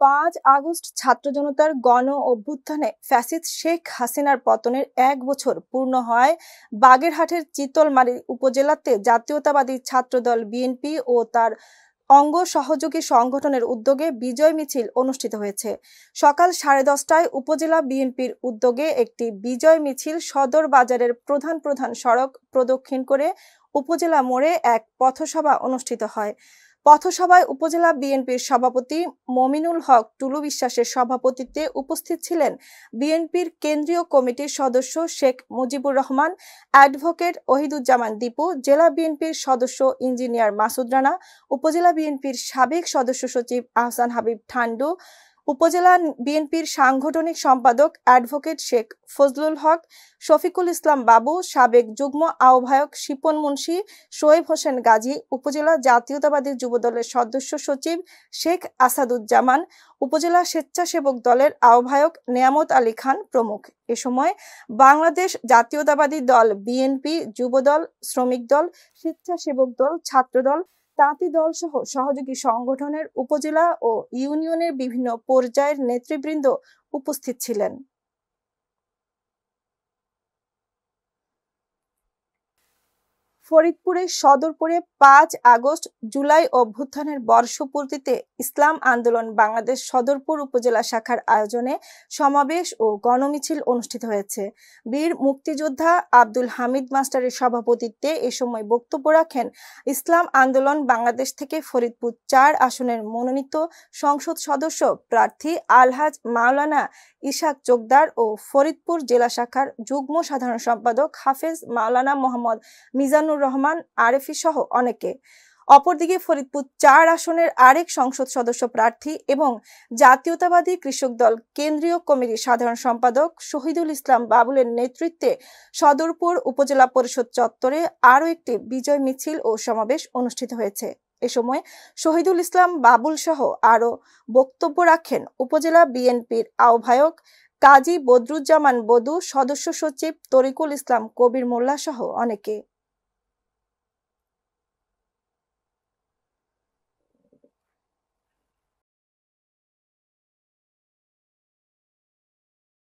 5 August ছাত্র জনতার গণ অভ্যুত্থানে ফ্যাসিস্ট শেখ হাসিনার পতনের 1 বছর পূর্ণ হয় বাগেরহাটের চিতলমারী উপজেলাতে জাতীয়তাবাদী ছাত্রদল বিএনপি ও তার অঙ্গ সহযোগী সংগঠনের উদ্যোগে বিজয় মিছিল অনুষ্ঠিত হয়েছে। সকাল 10:30টায় উপজেলা বিএনপির উদ্যোগে একটি বিজয় মিছিল সদর বাজারের প্রধান সড়ক প্রদক্ষিণ করে উপজেলা মোড়ে এক পথসভা অনুষ্ঠিত হয়। পথসভায় উপজেলা বিএনপির সভাপতি মমিনুল হক টুলু বিশ্বাসের সভাপতিত্বে উপস্থিত ছিলেন বিএনপির কেন্দ্রীয় কমিটির সদস্য শেখ মুজিবুর রহমান, অ্যাডভোকেট ওহিদুজ্জামান দীপু, জেলা বিএনপির সদস্য ইঞ্জিনিয়ার মাসুদ রানা, উপজেলা বিএনপির সাবেক সদস্য সচিব আহসান হাবিব ঠান্ডু, উপজেলা বিএনপির সাংগঠনিক সম্পাদক অ্যাডভোকেট শেখ ফজলুল হক, শফিকুল ইসলাম বাবু, সাবেক যুগ্ম আহ্বায়ক শিপন মুন্সি, শোয়েব হোসেন গাজী, উপজেলা জাতীয়তাবাদী যুবদলের সদস্য সচিব শেখ আসাদুজ্জামান, উপজেলা স্বেচ্ছাসেবক দলের আহ্বায়ক নেয়ামত আলী খান প্রমুখ। এ সময় বাংলাদেশ জাতীয়তাবাদী দল বিএনপি, যুবদল, শ্রমিক দল, স্বেচ্ছাসেবক দল, ছাত্রদল, তাঁতি দল সহ সহযোগী সংগঠনের উপজেলা ও ইউনিয়নের বিভিন্ন পর্যায়ের নেতৃবৃন্দ উপস্থিত ছিলেন। ফরিদপুরের সদরপুরে 5 আগস্ট জুলাই অভ্যুত্থানের বর্ষপূর্তিতে ইসলাম আন্দোলন বাংলাদেশ সদরপুর উপজেলা শাখার আয়োজনে সমাবেশ ও গণমিছিল অনুষ্ঠিত হয়েছে। বীর মুক্তিযোদ্ধা আব্দুল হামিদ মাস্টারের সভাপতিত্বে এ সময় বক্তব্য রাখেন ইসলাম আন্দোলন বাংলাদেশ থেকে ফরিদপুর 4 আসনের মনোনীত সংসদ সদস্য প্রার্থী আলহাজ মাওলানা ইশাক চোকদার ও ফরিদপুর জেলা শাখার যুগ্ম সাধারণ সম্পাদক হাফেজ মাওলানা মোহাম্মদ মিজানুর রহমান আরেফি সহ অনেকে। অপরদিকে ফরিদপুর 4 আসনের আরেক সংসদ সদস্য প্রার্থী এবং জাতীয়তাবাদী কৃষক দল কেন্দ্রীয় কমিটির সাধারণ সম্পাদক শহীদুল ইসলাম বাবুলের নেতৃত্বে সদরপুর উপজেলা পরিষদ চত্বরে আরও একটি বিজয় মিছিল ও সমাবেশ অনুষ্ঠিত হয়েছে। এ সময় শহীদুল ইসলাম বাবুল সহ আরও বক্তব্য রাখেন উপজেলা বিএনপির আহ্বায়ক কাজী বদরুজ্জামান বদু, সদস্য সচিব তরিকুল ইসলাম কবির মোল্লা সহ অনেকে।